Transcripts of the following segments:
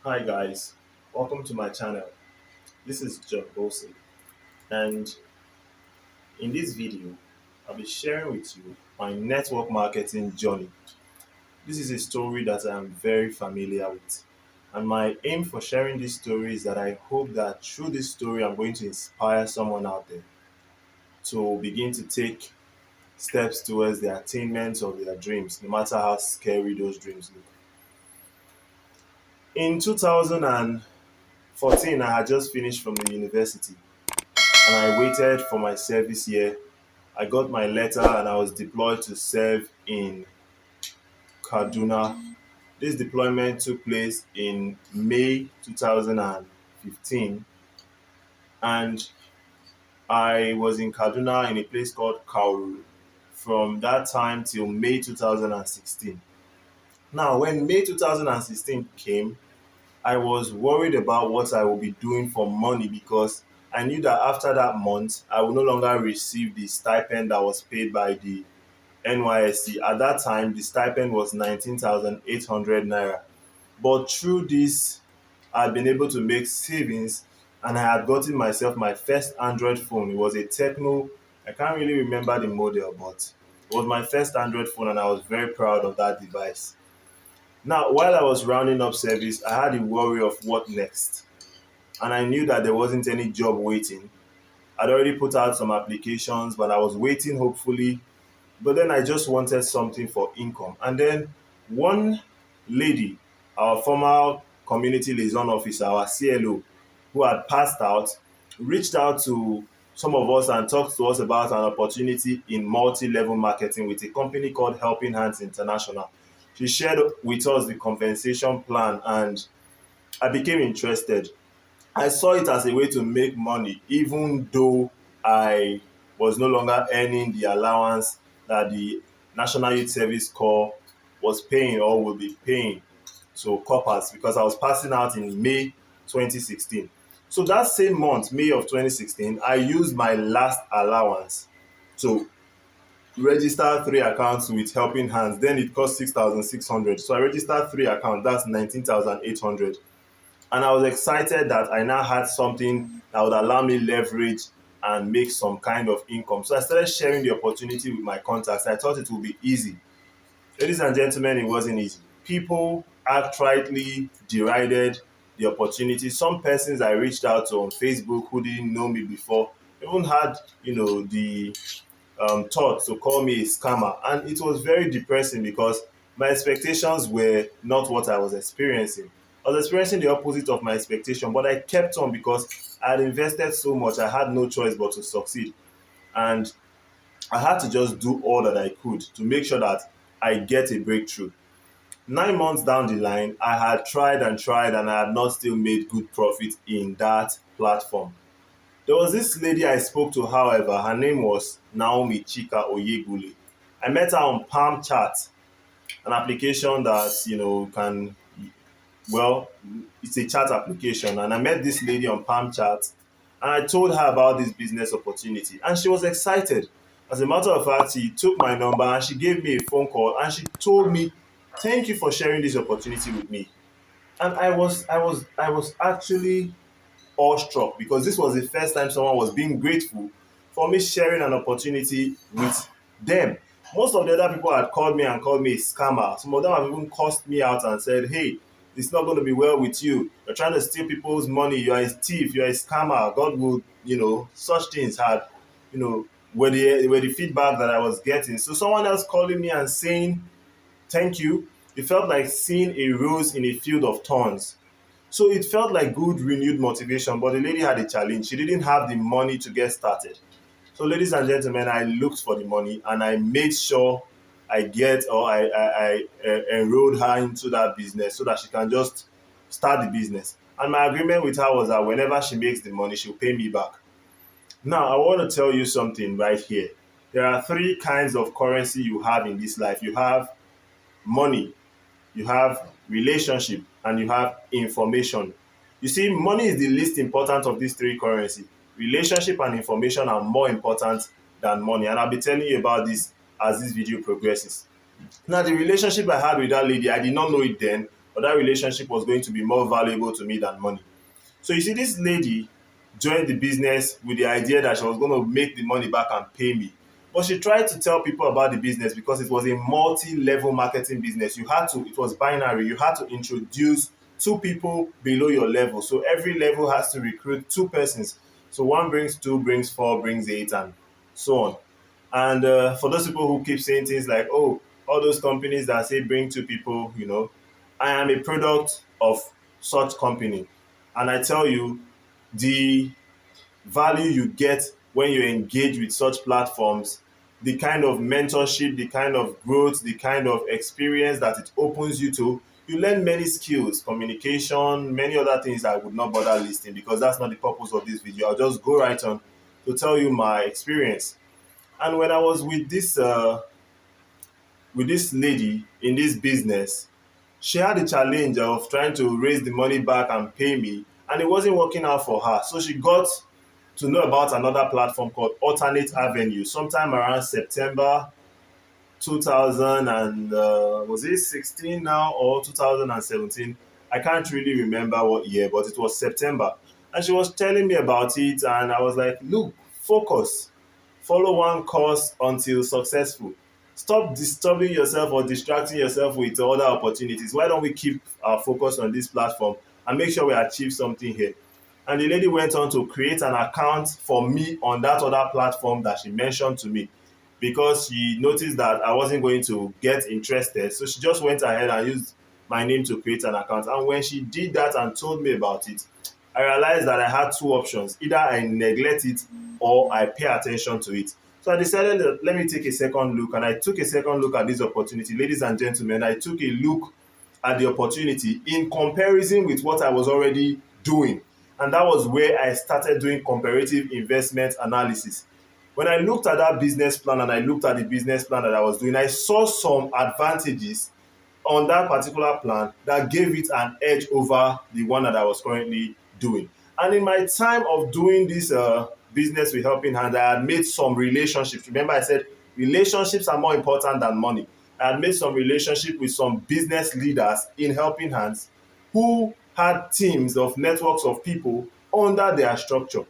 Hi guys, welcome to my channel. This is Bossey, and in this video, I'll be sharing with you my network marketing journey. This is a story that I am very familiar with, and my aim for sharing this story is that I hope that through this story, I'm going to inspire someone out there to begin to take steps towards the attainment of their dreams, no matter how scary those dreams look. In 2014, I had just finished from the university and I waited for my service year. I got my letter and I was deployed to serve in Kaduna. This deployment took place in May 2015, and I was in Kaduna in a place called Kauru from that time till May 2016. Now, when May 2016 came, I was worried about what I would be doing for money because I knew that after that month, I would no longer receive the stipend that was paid by the NYSC. At that time, the stipend was 19,800 naira. But through this, I'd been able to make savings and I had gotten myself my first Android phone. It was a Techno, I can't really remember the model, but it was my first Android phone and I was very proud of that device. Now, while I was rounding up service, I had a worry of what next. And I knew that there wasn't any job waiting. I'd already put out some applications, but I was waiting hopefully. But then I just wanted something for income. And then one lady, our former community liaison officer, our CLO, who had passed out, reached out to some of us and talked to us about an opportunity in multi-level marketing with a company called Helping Hands International. She shared with us the compensation plan and I became interested. I saw it as a way to make money, even though I was no longer earning the allowance that the National Youth Service Corps was paying or will be paying to corpers because I was passing out in May 2016. So that same month, May of 2016, I used my last allowance to register three accounts with Helping Hands. Then it cost 6,600. So I registered three accounts, that's 19,800. And I was excited that I now had something that would allow me leverage and make some kind of income. So I started sharing the opportunity with my contacts. I thought it would be easy. Ladies and gentlemen, it wasn't easy. People outrightly derided the opportunity. Some persons I reached out to on Facebook who didn't know me before even had, the thought to call me a scammer. And it was very depressing because my expectations were not what I was experiencing. I was experiencing the opposite of my expectation, but I kept on because I had invested so much. I had no choice but to succeed. And I had to just do all that I could to make sure that I get a breakthrough. 9 months down the line, I had tried and I had not still made good profit in that platform. There was this lady I spoke to, however, her name was Naomi Chika Oyegule. I met her on Palm Chat, an application that, can, well, it's a chat application. And I met this lady on Palm Chat and I told her about this business opportunity. And she was excited. As a matter of fact, she took my number and she gave me a phone call and she told me, "Thank you for sharing this opportunity with me." And I was actually awestruck because this was the first time someone was being grateful for me sharing an opportunity with them. Most of the other people had called me and called me a scammer. Some of them have even cursed me out and said, "Hey, it's not going to be well with you. You're trying to steal people's money. You're a thief. You're a scammer. God will, such things had, were the feedback that I was getting." So someone else calling me and saying, "Thank you." It felt like seeing a rose in a field of thorns. So it felt like good renewed motivation, but the lady had a challenge. She didn't have the money to get started. So, ladies and gentlemen, I looked for the money and I made sure I enrolled her into that business so that she can just start the business. And my agreement with her was that whenever she makes the money, she'll pay me back. Now, I want to tell you something right here. There are three kinds of currency you have in this life. You have money, you have relationship, and you have information. You see, money is the least important of these three currency. Relationship and information are more important than money, and I'll be telling you about this as this video progresses. Now, the relationship I had with that lady, I did not know it then, or that relationship was going to be more valuable to me than money. So you see, this lady joined the business with the idea that she was going to make the money back and pay me. But she tried to tell people about the business because it was a multi-level marketing business. It was binary. You had to introduce two people below your level. So every level has to recruit two persons. So one brings two, brings four, brings eight, and so on. And for those people who keep saying things like, oh, all those companies that say bring two people, I am a product of such company. And I tell you, the value you get when you engage with such platforms, the kind of mentorship, the kind of growth, the kind of experience that it opens you to, you learn many skills, communication, many other things I would not bother listing because that's not the purpose of this video. I'll just go right on to tell you my experience. And when I was with this lady in this business, she had the challenge of trying to raise the money back and pay me, and it wasn't working out for her. So she got to know about another platform called Alternate Avenue sometime around September 2000 and was it 16 now or 2017? I can't really remember what year, but it was September. And she was telling me about it, and I was like, look, focus. Follow one course until successful. Stop disturbing yourself or distracting yourself with other opportunities. Why don't we keep our focus on this platform and make sure we achieve something here? And the lady went on to create an account for me on that other platform that she mentioned to me because she noticed that I wasn't going to get interested. So she just went ahead and used my name to create an account. And when she did that and told me about it, I realized that I had two options. Either I neglect it or I pay attention to it. So I decided that let me take a second look, and I took a second look at this opportunity. Ladies and gentlemen, I took a look at the opportunity in comparison with what I was already doing. And that was where I started doing comparative investment analysis. When I looked at that business plan and I looked at the business plan that I was doing, I saw some advantages on that particular plan that gave it an edge over the one that I was currently doing. And in my time of doing this business with Helping Hand, I had made some relationships. Remember, I said relationships are more important than money. I had made some relationship with some business leaders in Helping Hands who had teams of networks of people under their structure.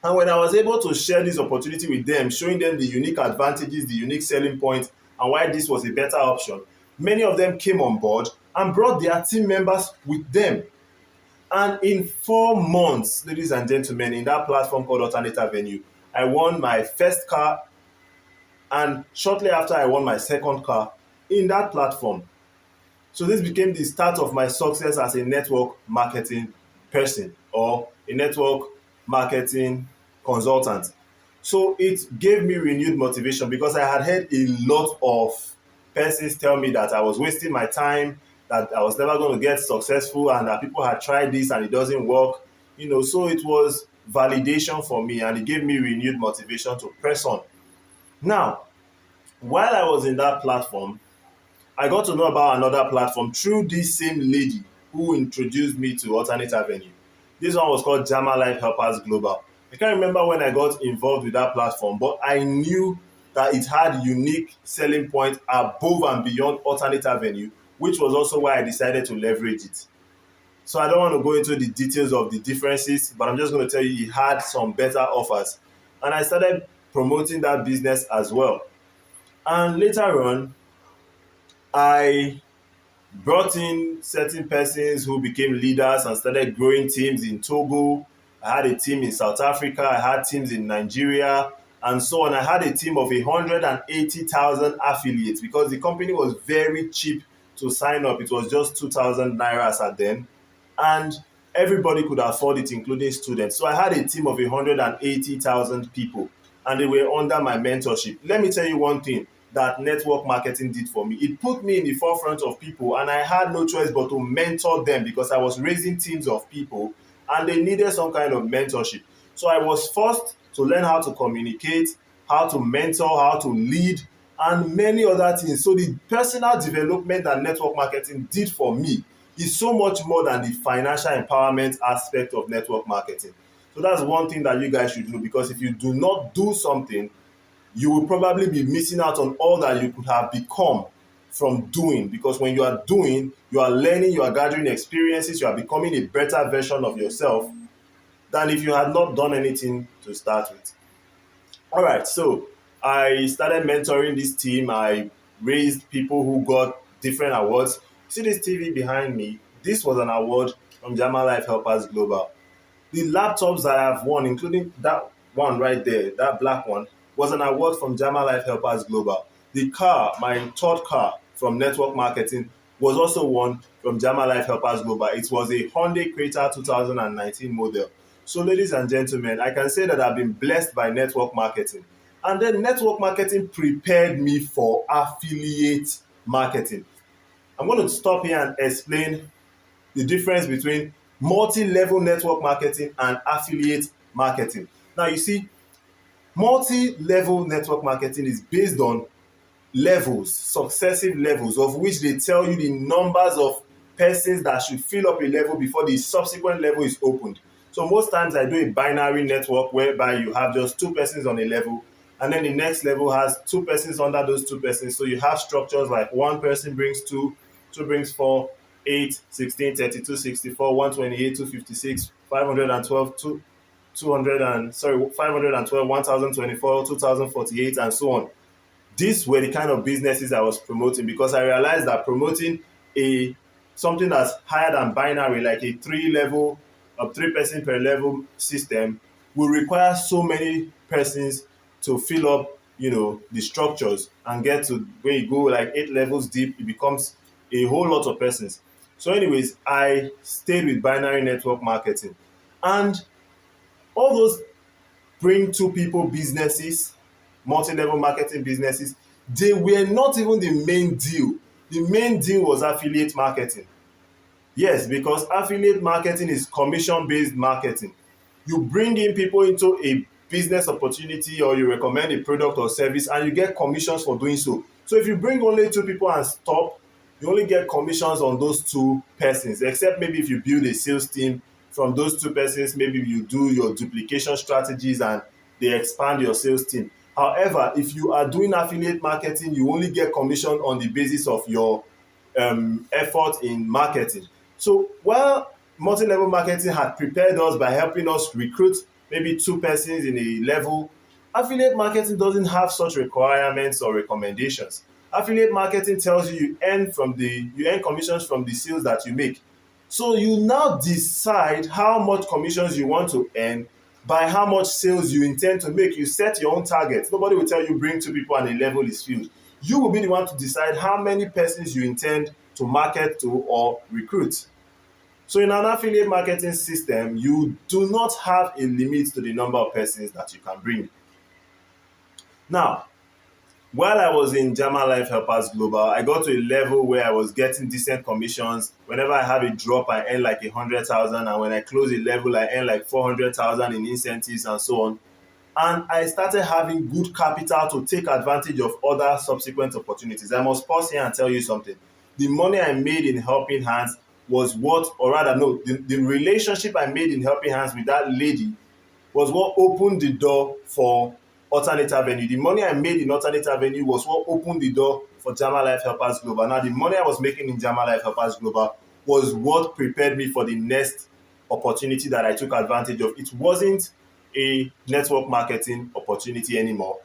And when I was able to share this opportunity with them, showing them the unique advantages, the unique selling points, and why this was a better option, many of them came on board and brought their team members with them. And in 4 months, ladies and gentlemen, in that platform called Alternate Avenue, I won my first car, and shortly after I won my second car in that platform. So this became the start of my success as a network marketing person or a network marketing consultant. So it gave me renewed motivation because I had heard a lot of persons tell me that I was wasting my time, that I was never going to get successful, and that people had tried this and it doesn't work. So it was validation for me, and it gave me renewed motivation to press on. Now, while I was in that platform, I got to know about another platform through this same lady who introduced me to Alternate Avenue. This one was called Jama Life Helpers Global. I can't remember when I got involved with that platform, but I knew that it had unique selling points above and beyond Alternate Avenue, which was also why I decided to leverage it. So I don't want to go into the details of the differences, but I'm just going to tell you it had some better offers. And I started promoting that business as well. And later on, I brought in certain persons who became leaders and started growing teams in Togo. I had a team in South Africa. I had teams in Nigeria and so on. I had a team of 180,000 affiliates because the company was very cheap to sign up. It was just 2,000 naira at then. And everybody could afford it, including students. So I had a team of 180,000 people, and they were under my mentorship. Let me tell you one thing that network marketing did for me. It put me in the forefront of people, and I had no choice but to mentor them because I was raising teams of people and they needed some kind of mentorship. So I was forced to learn how to communicate, how to mentor, how to lead, and many other things. So the personal development that network marketing did for me is so much more than the financial empowerment aspect of network marketing. So that's one thing that you guys should do, because if you do not do something, you will probably be missing out on all that you could have become from doing, because when you are doing, you are learning, you are gathering experiences, you are becoming a better version of yourself than if you had not done anything to start with. All right, so I started mentoring this team. I raised people who got different awards. See this TV behind me? This was an award from Jama Life Helpers Global. The laptops that I've won, including that one right there, that black one, was an award from Jama Life Helpers Global. The car, my third car from network marketing, was also one from Jama Life Helpers Global. It was a Hyundai Creta 2019 model. So, ladies and gentlemen, I can say that I've been blessed by network marketing. And then network marketing prepared me for affiliate marketing. I'm going to stop here and explain the difference between multi-level network marketing and affiliate marketing. Now, you see, multi-level network marketing is based on levels, successive levels, of which they tell you the numbers of persons that should fill up a level before the subsequent level is opened. So most times I do a binary network whereby you have just two persons on a level, and then the next level has two persons under those two persons. So you have structures like one person brings two, two brings four, 8, 16, 32, 64, 128, 256, 512, 200 and sorry, 512, 1024, 2048, and so on. These were the kind of businesses I was promoting, because I realized that promoting a something that's higher than binary, like a three person per level system, will require so many persons to fill up, the structures, and get to when you go like 8 levels deep, it becomes a whole lot of persons. So, anyways, I stayed with binary network marketing, and all those bring two people businesses, multi-level marketing businesses, they were not even the main deal. The main deal was affiliate marketing. Yes, because affiliate marketing is commission-based marketing. You bring in people into a business opportunity, or you recommend a product or service, and you get commissions for doing so. So if you bring only two people and stop, you only get commissions on those two persons, except maybe if you build a sales team from those two persons, maybe you do your duplication strategies and they expand your sales team. However, if you are doing affiliate marketing, you only get commission on the basis of your effort in marketing. So while multi-level marketing had prepared us by helping us recruit maybe two persons in a level, affiliate marketing doesn't have such requirements or recommendations. Affiliate marketing tells you you earn commissions from the sales that you make. So you now decide how much commissions you want to earn by how much sales you intend to make. You set your own target. Nobody will tell you bring two people and a level is filled. You will be the one to decide how many persons you intend to market to or recruit. So in an affiliate marketing system, you do not have a limit to the number of persons that you can bring. Now, while I was in Jama Life Helpers Global, I got to a level where I was getting decent commissions. Whenever I have a drop, I earn like 100,000, and when I close a level, I earn like 400,000 in incentives and so on. And I started having good capital to take advantage of other subsequent opportunities. I must pause here and tell you something. The money I made in Helping Hands was what, or rather, no, the relationship I made in Helping Hands with that lady was what opened the door for Alternate Avenue. The money I made in Alternate Avenue was what opened the door for Jama Life Helpers Global. Now, the money I was making in Jama Life Helpers Global was what prepared me for the next opportunity that I took advantage of. It wasn't a network marketing opportunity anymore.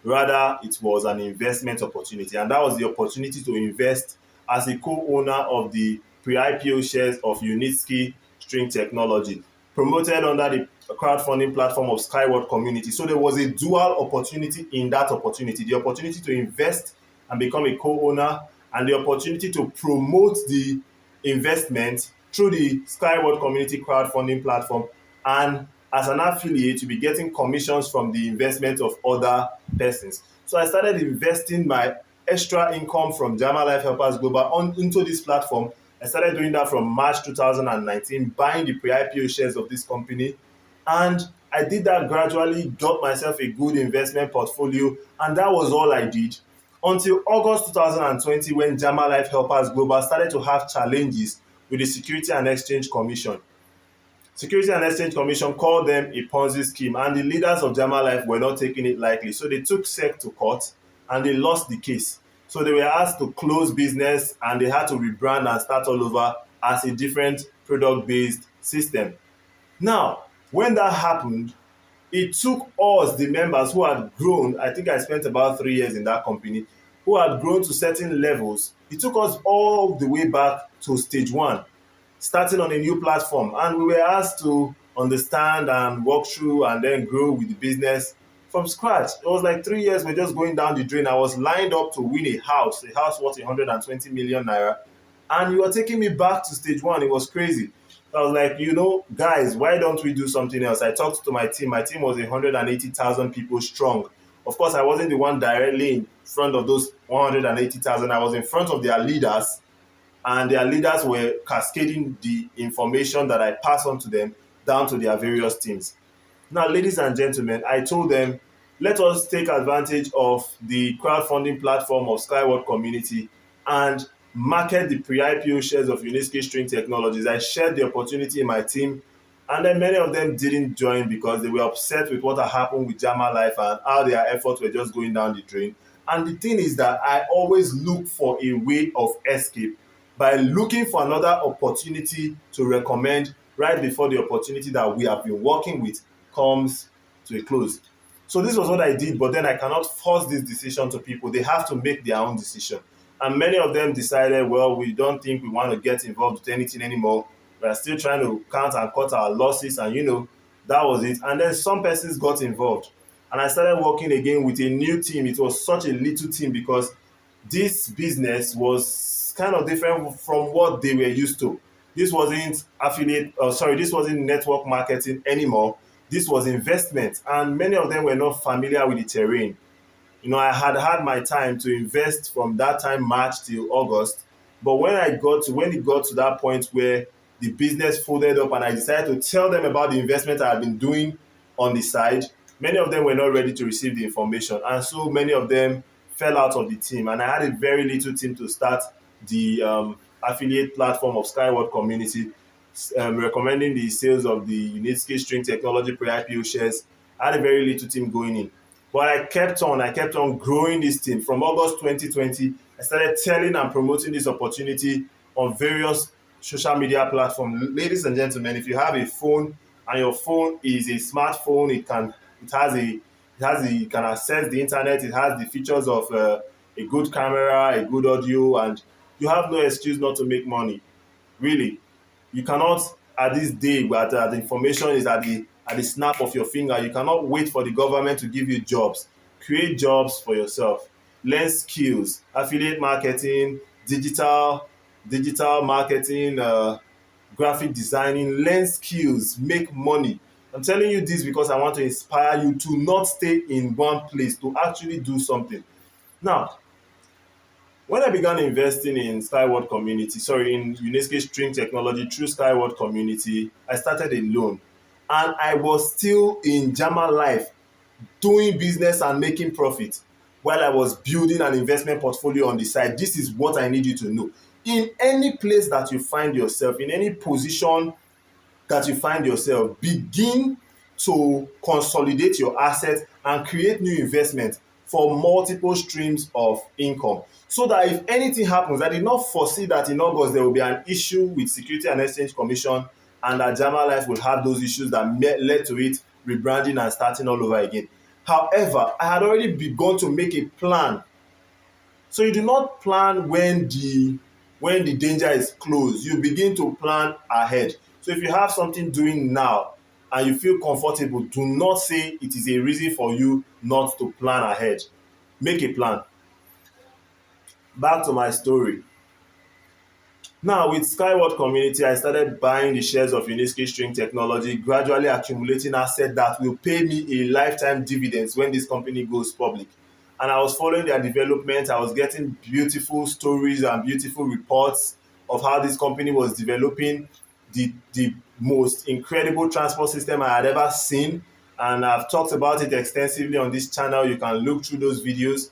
Rather, it was an investment opportunity. And that was the opportunity to invest as a co-owner of the pre-IPO shares of Unitsky String Technology, promoted under the crowdfunding platform of Skyward Community. So there was a dual opportunity in that opportunity: the opportunity to invest and become a co-owner, and the opportunity to promote the investment through the Skyward Community crowdfunding platform, and as an affiliate you'll be getting commissions from the investment of other persons. So I started investing my extra income from Jama Life Helpers Global into this platform. I started doing that from March 2019, buying the pre-IPO shares of this company. And I did that gradually, got myself a good investment portfolio, and that was all I did until August 2020, when Jama Life Helpers Global started to have challenges with the Security and Exchange Commission. Security and Exchange Commission called them a Ponzi scheme, and the leaders of Jama Life were not taking it lightly. So they took SEC to court and they lost the case. So they were asked to close business and they had to rebrand and start all over as a different product based system. Now, when that happened, it took us, the members who had grown, I think I spent about 3 years in that company, who had grown to certain levels, it took us all the way back to stage one, starting on a new platform. And we were asked to understand and walk through and then grow with the business from scratch. It was like 3 years we're just going down the drain. I was lined up to win a house worth 120 million naira. And you were taking me back to stage one. It was crazy. So I was like, guys, why don't we do something else? I talked to my team. My team was 180,000 people strong. Of course, I wasn't the one directly in front of those 180,000. I was in front of their leaders, and their leaders were cascading the information that I pass on to them down to their various teams. Now, ladies and gentlemen, I told them, let us take advantage of the crowdfunding platform of Skyward Community and market the pre-IPO shares of Uniski String Technologies. I shared the opportunity in my team, and then many of them didn't join because they were upset with what had happened with Jama Life and how their efforts were just going down the drain. And the thing is that I always look for a way of escape by looking for another opportunity to recommend right before the opportunity that we have been working with comes to a close. So this was what I did, but then I cannot force this decision to people. They have to make their own decision. And many of them decided, well, we don't think we want to get involved with anything anymore. We are still trying to count and cut our losses, and that was it. And then some persons got involved. And I started working again with a new team. It was such a little team because this business was kind of different from what they were used to. This wasn't this wasn't network marketing anymore. This was investment, and many of them were not familiar with the terrain. I had had my time to invest from that time, March till August. But when it got to that point where the business folded up and I decided to tell them about the investment I had been doing on the side, many of them were not ready to receive the information. And so many of them fell out of the team. And I had a very little team to start the affiliate platform of Skyward Community, recommending the sales of the Unitski String Technology pre-IPO shares. I had a very little team going in. But I kept on growing this team. From August 2020, I started telling and promoting this opportunity on various social media platforms. Ladies and gentlemen, if you have a phone and your phone is a smartphone, it can access the internet, it has the features of a good camera, a good audio, and you have no excuse not to make money. Really, you cannot, at this day where the information is at the snap of your finger, you cannot wait for the government to give you jobs. Create jobs for yourself. Learn skills, affiliate marketing, digital marketing, graphic designing. Learn skills, make money. I'm telling you this because I want to inspire you to not stay in one place, to actually do something. Now, when I began investing in Uniski String Technology through Skyward Community, I started alone. And I was still in Jama Life, doing business and making profit while I was building an investment portfolio on the side. This is what I need you to know. In any place that you find yourself, in any position that you find yourself, begin to consolidate your assets and create new investments for multiple streams of income. So that if anything happens, I did not foresee that in August there will be an issue with Security and Exchange Commission and that Jama Life will have those issues that led to it rebranding and starting all over again. However, I had already begun to make a plan. So you do not plan when the danger is close. You begin to plan ahead. So if you have something doing now and you feel comfortable, do not say it is a reason for you not to plan ahead. Make a plan. Back to my story. Now, with Skyward Community, I started buying the shares of Uniski String Technology, gradually accumulating assets that will pay me a lifetime dividends when this company goes public. And I was following their development. I was getting beautiful stories and beautiful reports of how this company was developing the most incredible transport system I had ever seen. And I've talked about it extensively on this channel. You can look through those videos.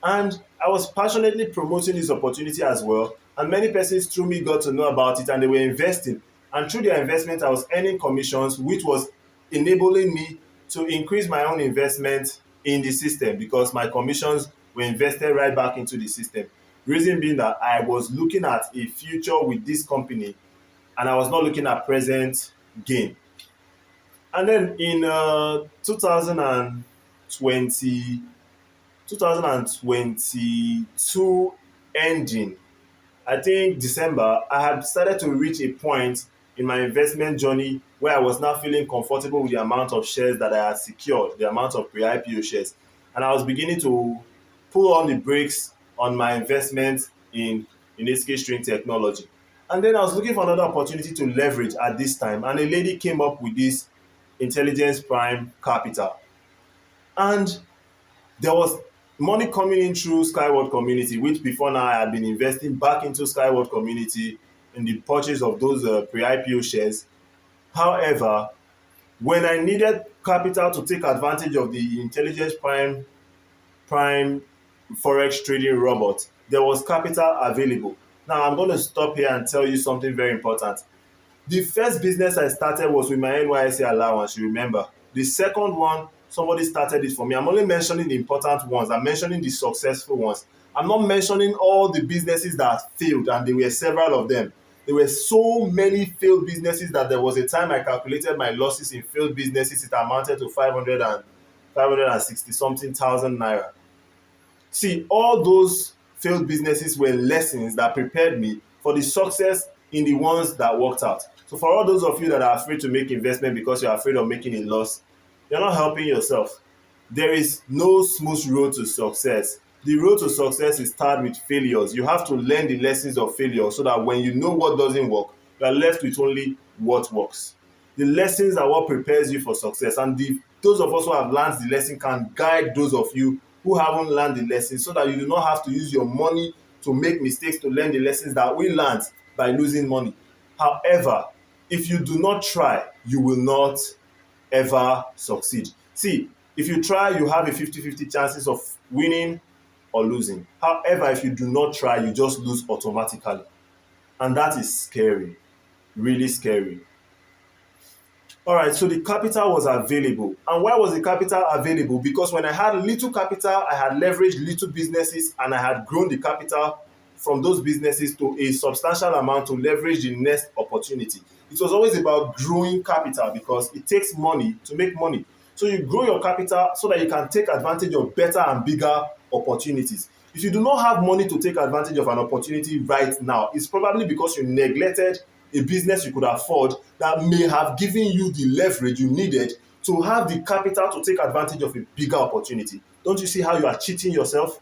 And I was passionately promoting this opportunity as well. And many persons through me got to know about it and they were investing. And through their investment, I was earning commissions, which was enabling me to increase my own investment in the system because my commissions were invested right back into the system. Reason being that I was looking at a future with this company and I was not looking at present gain. And then in 2020, 2022 ending, I think December, I had started to reach a point in my investment journey where I was now feeling comfortable with the amount of shares that I had secured, the amount of pre-IPO shares. And I was beginning to pull on the brakes on my investment in this case, string technology. And then I was looking for another opportunity to leverage at this time. And a lady came up with this Intelligence Prime Capital. And there was money coming in through Skyward Community, which before now I had been investing back into Skyward Community in the purchase of those pre-IPO shares. However, when I needed capital to take advantage of the Intelligence Prime Forex trading robot, there was capital available. Now I'm going to stop here and tell you something very important. The first business I started was with my NYSC allowance, you remember. The second one, somebody started it for me. I'm only mentioning the important ones. I'm mentioning the successful ones. I'm not mentioning all the businesses that failed, and there were several of them. There were so many failed businesses that there was a time I calculated my losses in failed businesses. It amounted to 560 something thousand naira. See, all those failed businesses were lessons that prepared me for the success in the ones that worked out. So for all those of you that are afraid to make investment because you're afraid of making a loss, you're not helping yourself. There is no smooth road to success. The road to success is started with failures. You have to learn the lessons of failure so that when you know what doesn't work, you are left with only what works. The lessons are what prepares you for success, and those of us who have learned the lesson can guide those of you who haven't learned the lesson so that you do not have to use your money to make mistakes to learn the lessons that we learned by losing money. However, if you do not try, you will not ever succeed. See, if you try, you have a 50-50 chances of winning or losing. However, if you do not try, you just lose automatically. And that is scary, really scary. All right, so the capital was available. And why was the capital available? Because when I had little capital, I had leveraged little businesses and I had grown the capital from those businesses to a substantial amount to leverage the next opportunity. It was always about growing capital because it takes money to make money. So you grow your capital so that you can take advantage of better and bigger opportunities. If you do not have money to take advantage of an opportunity right now, it's probably because you neglected a business you could afford that may have given you the leverage you needed to have the capital to take advantage of a bigger opportunity. Don't you see how you are cheating yourself?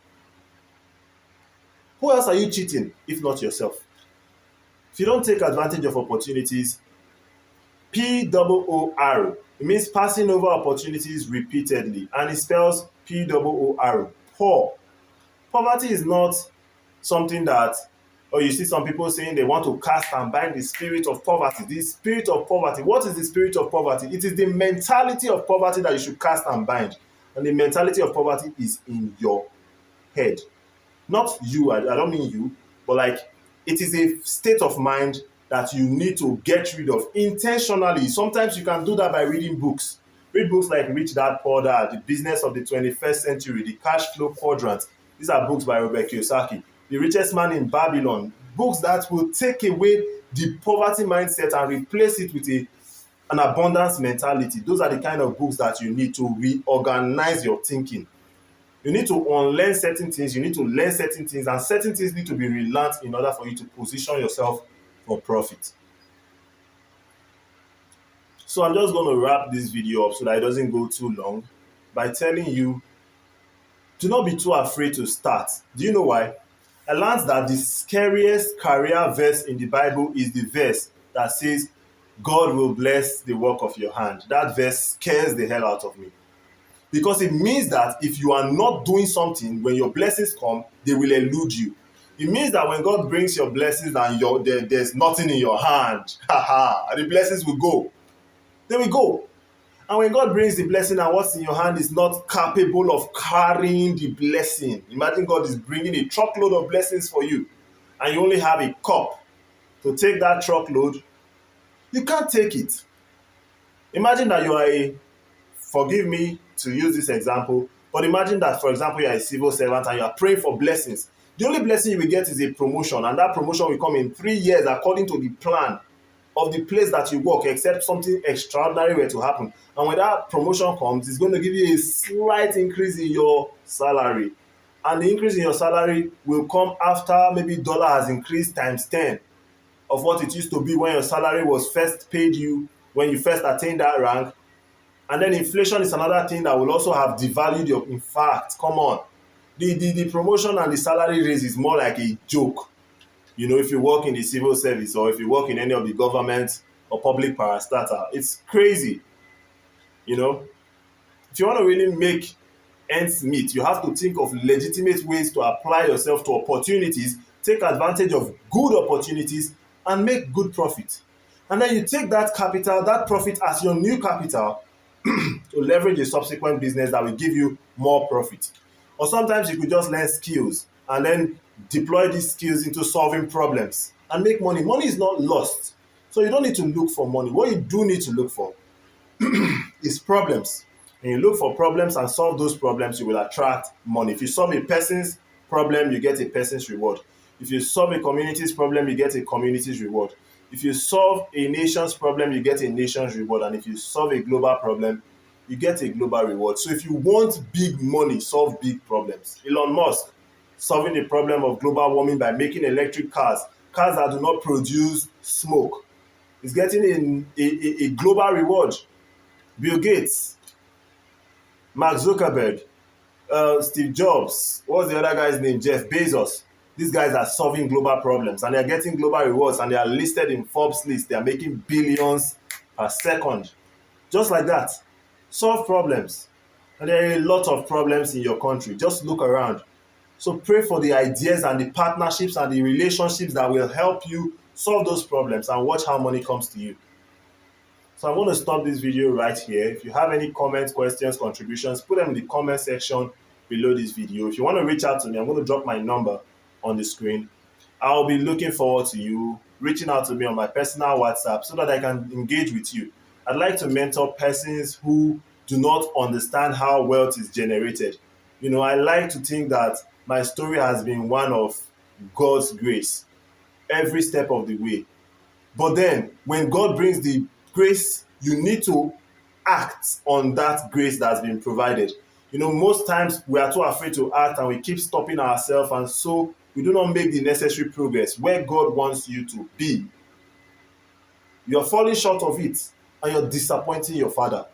Who else are you cheating if not yourself? If you don't take advantage of opportunities, POOR, it means passing over opportunities repeatedly, and it spells POOR, poor. Poverty is not something that, or you see some people saying they want to cast and bind the spirit of poverty. The spirit of poverty, what is the spirit of poverty? It is the mentality of poverty that you should cast and bind. And the mentality of poverty is in your head. Not you, I don't mean you, but like it is a state of mind that you need to get rid of intentionally. Sometimes you can do that by reading books. Read books like Rich Dad Poor Dad, The Business of the 21st Century, The Cash Flow Quadrant. These are books by Robert Kiyosaki. The Richest Man in Babylon. Books that will take away the poverty mindset and replace it with an abundance mentality. Those are the kind of books that you need to reorganize your thinking. You need to unlearn certain things, you need to learn certain things, and certain things need to be relearned in order for you to position yourself for profit. So I'm just going to wrap this video up so that it doesn't go too long by telling you, do not be too afraid to start. Do you know why? I learned that the scariest career verse in the Bible is the verse that says, God will bless the work of your hand. That verse scares the hell out of me. Because it means that if you are not doing something, when your blessings come, they will elude you. It means that when God brings your blessings and there's nothing in your hand, the blessings will go. They will go. And when God brings the blessing and what's in your hand is not capable of carrying the blessing. Imagine God is bringing a truckload of blessings for you and you only have a cup to take that truckload. You can't take it. Imagine that you are forgive me to use this example, But imagine that, for example, you are a civil servant and you are praying for blessings. The only blessing you will get is a promotion, and that promotion will come in 3 years according to the plan of the place that you work, except something extraordinary were to happen. And when that promotion comes, it's going to give you a slight increase in your salary. And the increase in your salary will come after maybe dollar has increased times 10 of what it used to be when your salary was first paid you, when you first attained that rank. And then inflation is another thing that will also have devalued your, in fact, come on. The promotion and the salary raise is more like a joke. You know, if you work in the civil service or if you work in any of the government or public parastatal, it's crazy. You know, if you want to really make ends meet, you have to think of legitimate ways to apply yourself to opportunities, take advantage of good opportunities, and make good profit. And then you take that capital, that profit as your new capital to leverage a subsequent business that will give you more profit. Or sometimes you could just learn skills and then deploy these skills into solving problems and make money. Money is not lost. So you don't need to look for money. What you do need to look for is problems. When you look for problems and solve those problems, you will attract money. If you solve a person's problem, you get a person's reward. If you solve a community's problem, you get a community's reward. If you solve a nation's problem, you get a nation's reward. And if you solve a global problem, you get a global reward. So if you want big money, solve big problems. Elon Musk, solving the problem of global warming by making electric cars, cars that do not produce smoke, is getting a global reward. Bill Gates, Mark Zuckerberg, Steve Jobs, what's the other guy's name? Jeff Bezos. These guys are solving global problems and they're getting global rewards and they are listed in Forbes list. They are making billions per second. Just like that. Solve problems. And there are a lot of problems in your country. Just look around. So pray for the ideas and the partnerships and the relationships that will help you solve those problems and watch how money comes to you. So I'm going to stop this video right here. If you have any comments, questions, contributions, put them in the comment section below this video. If you want to reach out to me, I'm going to drop my number on the screen. I'll be looking forward to you reaching out to me on my personal WhatsApp so that I can engage with you. I'd like to mentor persons who do not understand how wealth is generated. You know, I like to think that my story has been one of God's grace every step of the way. But then when God brings the grace, you need to act on that grace that's been provided. You know, most times we are too afraid to act and we keep stopping ourselves, and so we do not make the necessary progress where God wants you to be. You're falling short of it and you're disappointing your Father.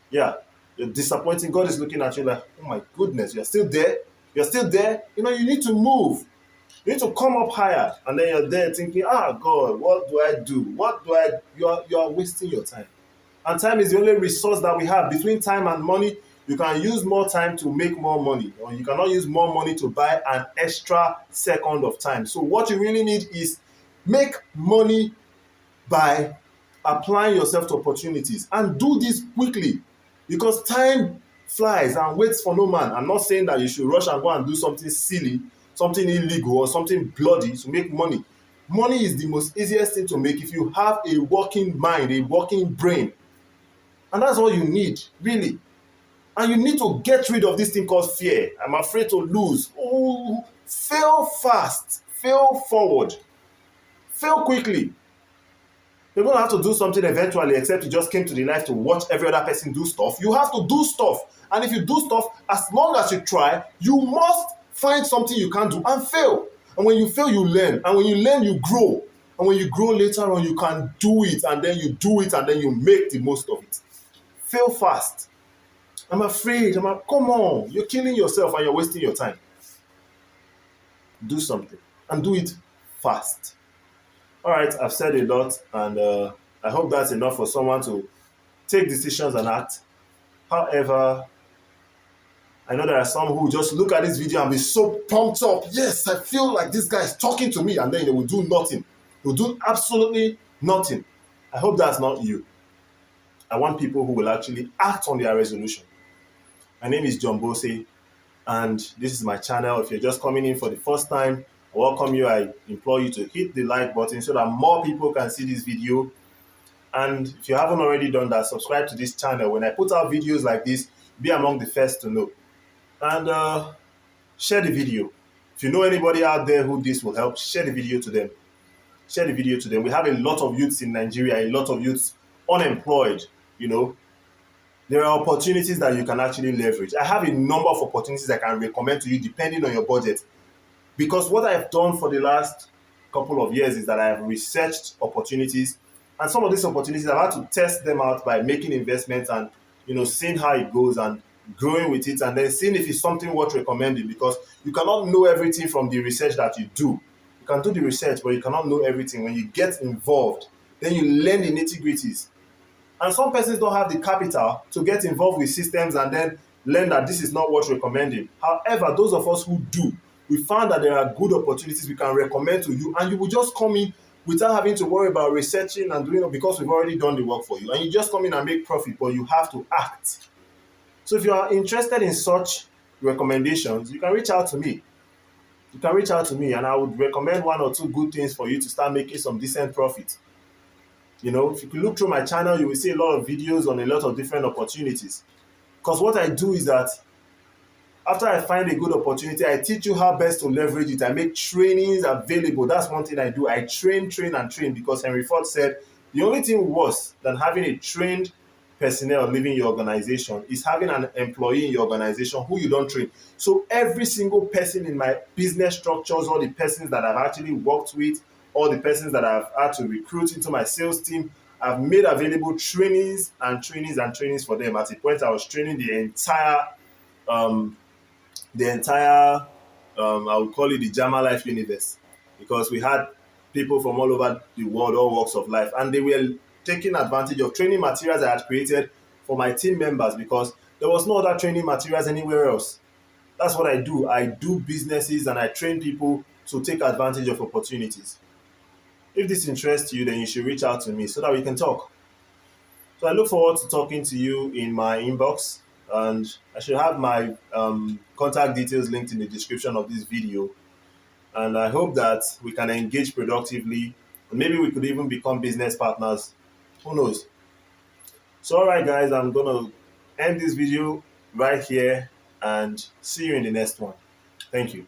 Yeah, you're disappointing. God is looking at you like, oh my goodness, you're still there? You're still there? You know, you need to move. You need to come up higher. And then you're there thinking, God, what do I do? What do I do? You are wasting your time. And time is the only resource that we have. Between time and money, you can use more time to make more money, or you cannot use more money to buy an extra second of time. So what you really need is make money by applying yourself to opportunities, and do this quickly because time flies and waits for no man. I'm not saying that you should rush and go and do something silly, something illegal, or something bloody to make money. Money is the most easiest thing to make if you have a working mind, a working brain. And that's all you need, really. And you need to get rid of this thing called fear. I'm afraid to lose. Oh, fail fast, fail forward, fail quickly. You're going to have to do something eventually, except you just came to the life to watch every other person do stuff. You have to do stuff. And if you do stuff, as long as you try, you must find something you can't do and fail. And when you fail, you learn. And when you learn, you grow. And when you grow later on, you can do it. And then you do it. And then you make the most of it. Fail fast. I'm afraid. Come on. You're killing yourself and you're wasting your time. Do something. And do it fast. All right, I've said a lot, and I hope that's enough for someone to take decisions and act. However, I know there are some who just look at this video and be so pumped up. Yes, I feel like this guy is talking to me, and then they will do nothing. They will do absolutely nothing. I hope that's not you. I want people who will actually act on their resolution. My name is John Bossey, and this is my channel. If you're just coming in for the first time, I welcome you. I implore you to hit the like button so that more people can see this video. And if you haven't already done that, subscribe to this channel. When I put out videos like this, Be among the first to know. And share the video. If you know anybody out there who this will help, share the video to them. Share the video to them. We have a lot of youths in Nigeria, a lot of youths unemployed. You know, there are opportunities that you can actually leverage. I have a number of opportunities I can recommend to you depending on your budget. Because what I've done for the last couple of years is that I have researched opportunities, and some of these opportunities I've had to test them out by making investments and seeing how it goes and growing with it, and then seeing if it's something worth recommending. Because you cannot know everything from the research that you do. You can do the research, but you cannot know everything. When you get involved, then you learn the nitty-gritties. And some persons don't have the capital to get involved with systems and then learn that this is not worth recommending. However, those of us who do, we found that there are good opportunities we can recommend to you, and you will just come in without having to worry about researching and doing it, because we've already done the work for you. And you just come in and make profit, but you have to act. So if you are interested in such recommendations, you can reach out to me. You can reach out to me, and I would recommend one or two good things for you to start making some decent profit. If you look through my channel, you will see a lot of videos on a lot of different opportunities. Because what I do is that after I find a good opportunity, I teach you how best to leverage it. I make trainings available. That's one thing I do. I train, and train, because Henry Ford said the only thing worse than having a trained personnel leaving your organization is having an employee in your organization who you don't train. So every single person in my business structures, all the persons that I've actually worked with, all the persons that I've had to recruit into my sales team, I've made available trainings and trainings for them. At a point, I was training um, I would call it the Jama Life Universe, because we had people from all over the world, all walks of life, and they were taking advantage of training materials I had created for my team members, because there was no other training materials anywhere else. That's what I do. I do businesses and I train people to take advantage of opportunities. If this interests you, then you should reach out to me so that we can talk. So I look forward to talking to you in my inbox, and I should have my contact details linked in the description of this video. And I hope that we can engage productively, and maybe we could even become business partners. Who knows? So all right, guys, I'm going to end this video right here and see you in the next one. Thank you.